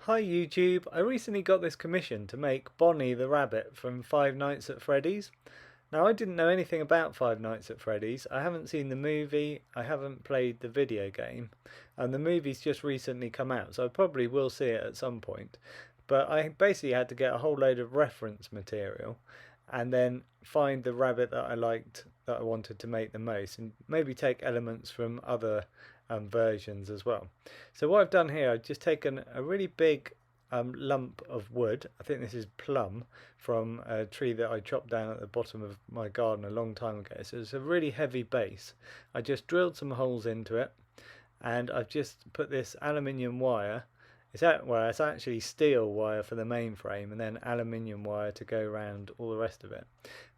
Hi YouTube, I recently got this commission to make Bonnie the rabbit from Five Nights at Freddy's. Now I didn't know anything about Five Nights at Freddy's, I haven't seen the movie, I haven't played the video game, and the movie's just recently come out, so I probably will see it at some point. But I basically had to get a whole load of reference material and then find the rabbit that I liked, that I wanted to make the most, and maybe take elements from other versions as well. So what I've done here, I've just taken a really big lump of wood. I think this is plum from a tree that I chopped down at the bottom of my garden a long time ago. So it's a really heavy base. I just drilled some holes into it, and I've just put this aluminium wire. It's actually steel wire for the main frame and then aluminium wire to go around all the rest of it.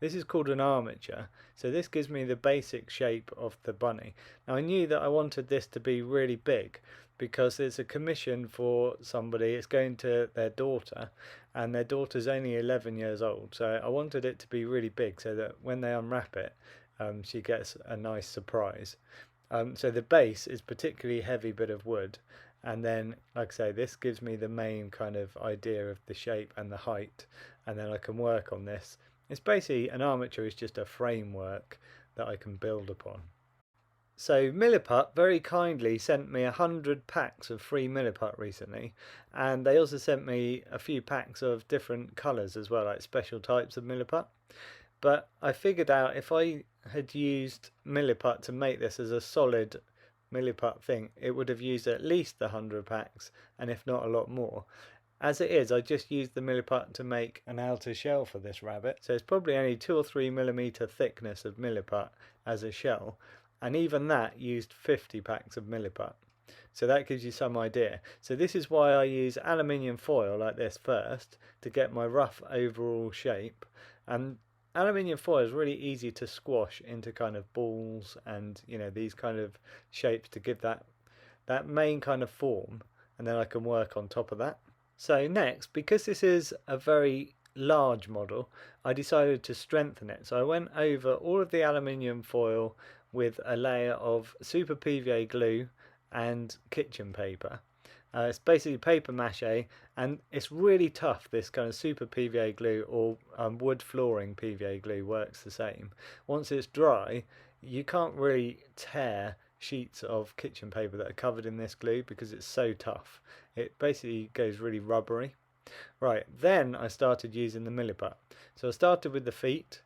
This is called an armature, so this gives me the basic shape of the bunny. Now I knew that I wanted this to be really big because it's a commission for somebody. It's going to their daughter, and their daughter's only 11 years old, so I wanted it to be really big so that when they unwrap it, she gets a nice surprise. So the base is particularly heavy bit of wood, and then like I say, this gives me the main kind of idea of the shape and the height, and then I can work on this. It's basically, an armature is just a framework that I can build upon. So Milliput very kindly sent me 100 packs of free Milliput recently, and they also sent me a few packs of different colours as well, like special types of Milliput. But I figured out if I had used Milliput to make this as a solid Milliput thing, it would have used at least the 100 packs, and if not a lot more. As it is, I just used the Milliput to make an outer shell for this rabbit, so it's probably only 2 or 3 millimeter thickness of Milliput as a shell, and even that used 50 packs of Milliput. So that gives you some idea. So this is why I use aluminium foil like this first to get my rough overall shape, and aluminium foil is really easy to squash into kind of balls and, you know, these kind of shapes to give that main kind of form, and then I can work on top of that. So next, because this is a very large model, I decided to strengthen it. So I went over all of the aluminium foil with a layer of super PVA glue and kitchen paper. It's basically paper mache, and it's really tough. This kind of super PVA glue, or wood flooring PVA glue, works the same. Once it's dry, you can't really tear sheets of kitchen paper that are covered in this glue because it's so tough. It basically goes really rubbery. Right, then I started using the Milliput. So I started with the feet.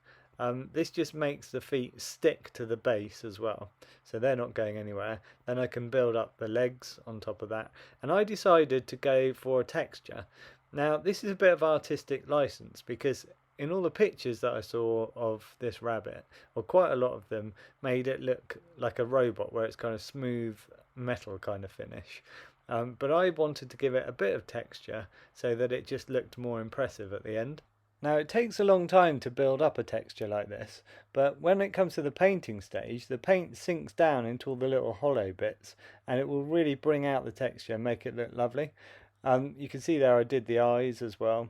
This just makes the feet stick to the base as well, so they're not going anywhere. Then I can build up the legs on top of that, and I decided to go for a texture. Now this is a bit of artistic license, because in all the pictures that I saw of this rabbit, or quite a lot of them, made it look like a robot where it's kind of smooth metal kind of finish. But I wanted to give it a bit of texture so that it just looked more impressive at the end. Now it takes a long time to build up a texture like this, but when it comes to the painting stage, the paint sinks down into all the little hollow bits, and it will really bring out the texture and make it look lovely. You can see there I did the eyes as well,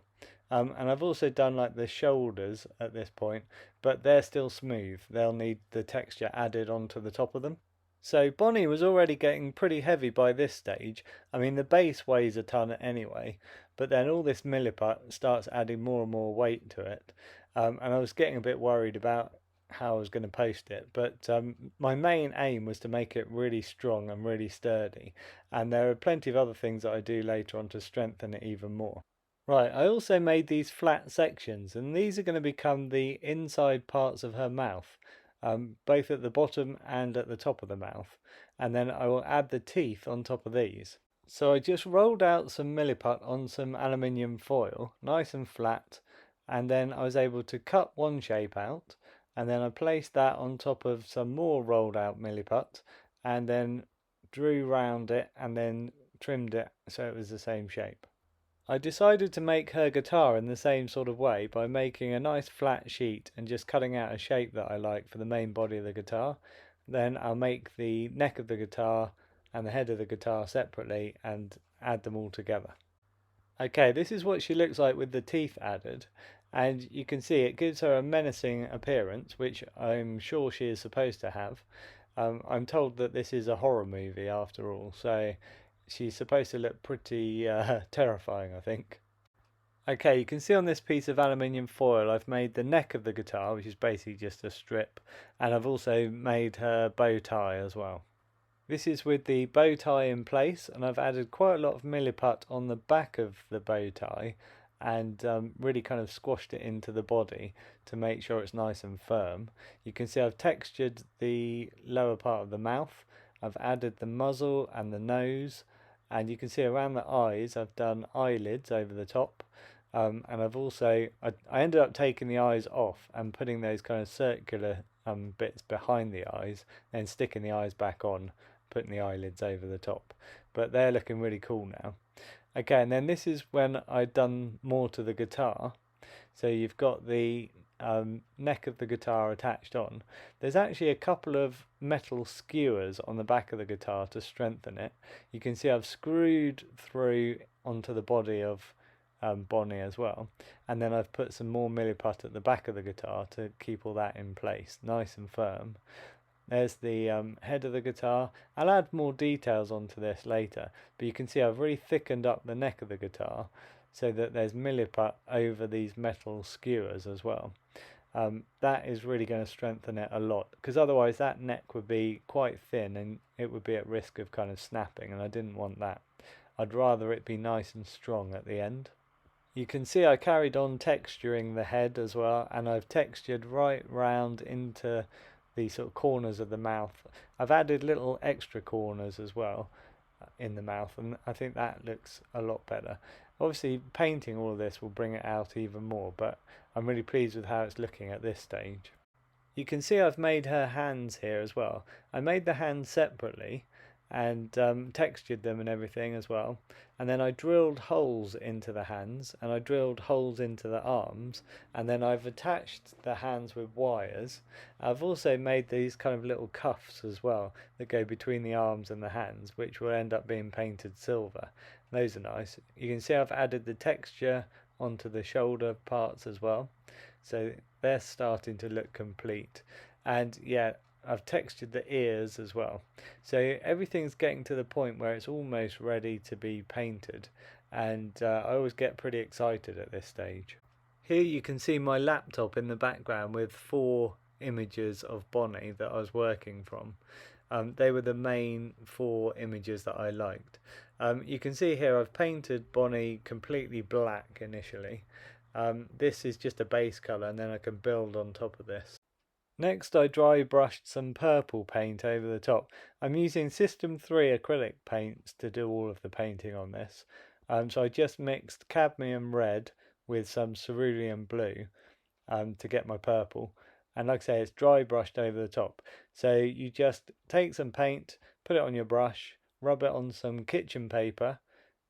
and I've also done like the shoulders at this point, but they're still smooth. They'll need the texture added onto the top of them. So Bonnie was already getting pretty heavy by this stage. I mean, the base weighs a ton anyway, but then all this Milliput starts adding more and more weight to it. And I was getting a bit worried about how I was going to post it, but my main aim was to make it really strong and really sturdy. And there are plenty of other things that I do later on to strengthen it even more. Right, I also made these flat sections, and these are going to become the inside parts of her mouth. Both at the bottom and at the top of the mouth, and then I will add the teeth on top of these. So I just rolled out some Milliput on some aluminium foil, nice and flat, and then I was able to cut one shape out, and then I placed that on top of some more rolled out Milliput, and then drew round it and then trimmed it so it was the same shape. I decided to make her guitar in the same sort of way by making a nice flat sheet and just cutting out a shape that I like for the main body of the guitar. Then I'll make the neck of the guitar and the head of the guitar separately and add them all together. Okay, this is what she looks like with the teeth added, and you can see it gives her a menacing appearance, which I'm sure she is supposed to have. I'm told that this is a horror movie after all, so she's supposed to look pretty terrifying, I think. Okay, you can see on this piece of aluminium foil I've made the neck of the guitar, which is basically just a strip, and I've also made her bow tie as well. This is with the bow tie in place, and I've added quite a lot of milliput on the back of the bow tie and really kind of squashed it into the body to make sure it's nice and firm. You can see I've textured the lower part of the mouth, I've added the muzzle and the nose, and you can see around the eyes I've done eyelids over the top. And I've also, I ended up taking the eyes off and putting those kind of circular bits behind the eyes, then sticking the eyes back on, putting the eyelids over the top. But they're looking really cool now. Okay, and then this is when I'd done more to the guitar. So you've got the neck of the guitar attached on. There's actually a couple of metal skewers on the back of the guitar to strengthen it. You can see I've screwed through onto the body of Bonnie as well, and then I've put some more milliput at the back of the guitar to keep all that in place nice and firm. There's the head of the guitar. I'll add more details onto this later, but you can see I've really thickened up the neck of the guitar so that there's milliput over these metal skewers as well. That is really going to strengthen it a lot, because otherwise that neck would be quite thin and it would be at risk of kind of snapping, and I didn't want that. I'd rather it be nice and strong at the end. You can see I carried on texturing the head as well, and I've textured right round into the sort of corners of the mouth. I've added little extra corners as well in the mouth, and I think that looks a lot better. Obviously painting all of this will bring it out even more, but I'm really pleased with how it's looking at this stage. You can see I've made her hands here as well. I made the hands separately and textured them and everything as well, and then I drilled holes into the hands and I drilled holes into the arms, and then I've attached the hands with wires. I've also made these kind of little cuffs as well that go between the arms and the hands, which will end up being painted silver. Those are nice. You can see I've added the texture onto the shoulder parts as well, so they're starting to look complete. And yeah, I've textured the ears as well. So everything's getting to the point where it's almost ready to be painted, and I always get pretty excited at this stage. Here you can see my laptop in the background with 4 images of Bonnie that I was working from. They were the main 4 images that I liked. You can see here I've painted Bonnie completely black initially. This is just a base colour, and then I can build on top of this. Next I dry brushed some purple paint over the top. I'm using System 3 acrylic paints to do all of the painting on this. So I just mixed cadmium red with some cerulean blue to get my purple. And like I say, it's dry brushed over the top. So you just take some paint, put it on your brush, rub it on some kitchen paper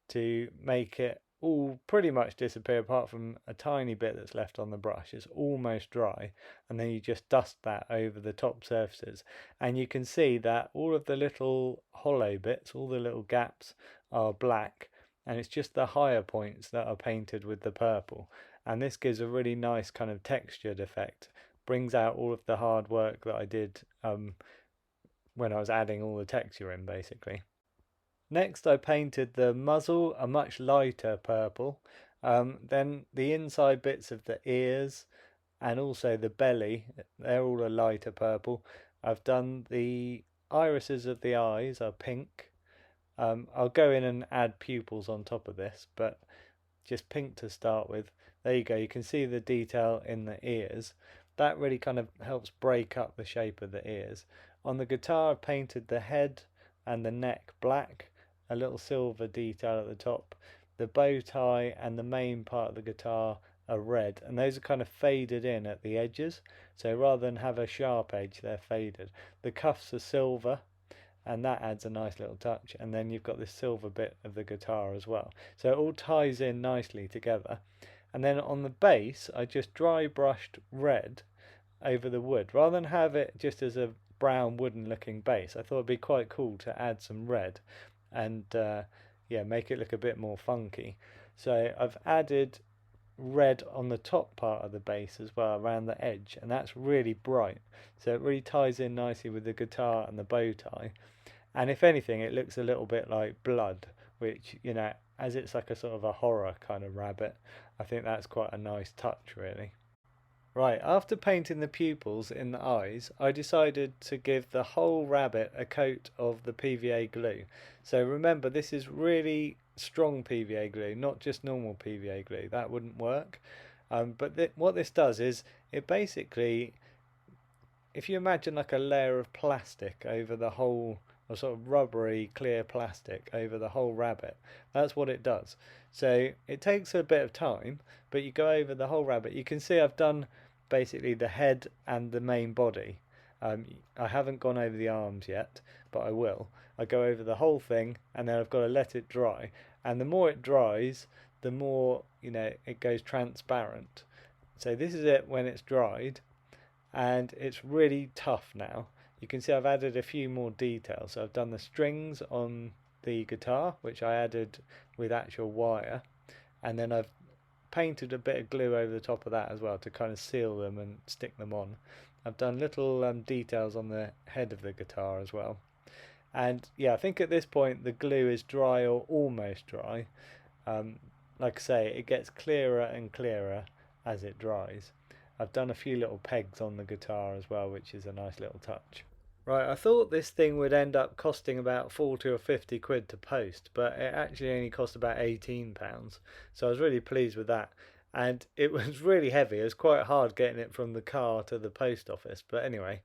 to make it all pretty much disappear apart from a tiny bit that's left on the brush. It's almost dry, and then you just dust that over the top surfaces, and you can see that all of the little hollow bits, all the little gaps are black, and it's just the higher points that are painted with the purple, and this gives a really nice kind of textured effect, brings out all of the hard work that I did when I was adding all the texture in basically. Next I painted the muzzle a much lighter purple, then the inside bits of the ears and also the belly, they're all a lighter purple. I've done the irises of the eyes are pink. I'll go in and add pupils on top of this, but just pink to start with. There you go, you can see the detail in the ears. That really kind of helps break up the shape of the ears. On the guitar I've painted the head and the neck black, a little silver detail at the top. The bow tie and the main part of the guitar are red, and those are kind of faded in at the edges, so rather than have a sharp edge they're faded. The cuffs are silver, and that adds a nice little touch, and then you've got this silver bit of the guitar as well, so it all ties in nicely together. And then on the bass I just dry brushed red over the wood. Rather than have it just as a brown wooden looking bass, I thought it'd be quite cool to add some red and yeah, make it look a bit more funky. So I've added red on the top part of the bass as well, around the edge, and that's really bright, so it really ties in nicely with the guitar and the bow tie. and if anything it looks a little bit like blood, which, you know, as it's like a sort of a horror kind of rabbit, I think that's quite a nice touch really. Right, after painting the pupils in the eyes, I decided to give the whole rabbit a coat of the PVA glue. So remember, this is really strong PVA glue, not just normal PVA glue. That wouldn't work. But what this does is, it basically, if you imagine like a layer of plastic over the whole, or sort of rubbery clear plastic over the whole rabbit, that's what it does. So it takes a bit of time, but you go over the whole rabbit. You can see I've done basically the head and the main body. I haven't gone over the arms yet, but I will. I go over the whole thing, and then I've got to let it dry. And the more it dries, the more, you know, it goes transparent. So this is it when it's dried, and it's really tough now. You can see I've added a few more details. So I've done the strings on the guitar, which I added with actual wire, and then I've painted a bit of glue over the top of that as well to kind of seal them and stick them on. I've done little details on the head of the guitar as well. And yeah, I think at this point the glue is dry or almost dry. Like I say, it gets clearer and clearer as it dries. I've done a few little pegs on the guitar as well, which is a nice little touch. Right, I thought this thing would end up costing about 40 or 50 quid to post, but it actually only cost about £18. So I was really pleased with that. And it was really heavy. It was quite hard getting it from the car to the post office. But anyway,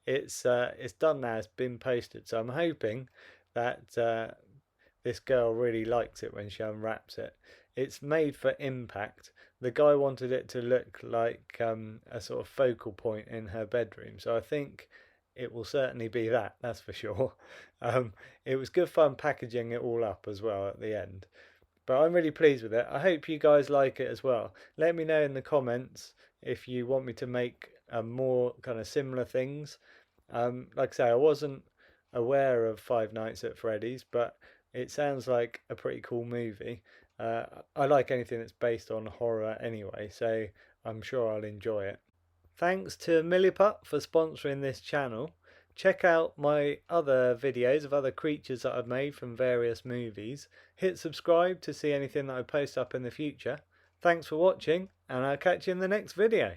it's done now. It's been posted. So I'm hoping that this girl really likes it when she unwraps it. It's made for impact. The guy wanted it to look like a sort of focal point in her bedroom. So I think it will certainly be that, that's for sure. It was good fun packaging it all up as well at the end. But I'm really pleased with it. I hope you guys like it as well. Let me know in the comments if you want me to make more kind of similar things. Like I say, I wasn't aware of Five Nights at Freddy's, but it sounds like a pretty cool movie. I like anything that's based on horror anyway, so I'm sure I'll enjoy it. Thanks to Milliput for sponsoring this channel. Check out my other videos of other creatures that I've made from various movies. Hit subscribe to see anything that I post up in the future. Thanks for watching, and I'll catch you in the next video.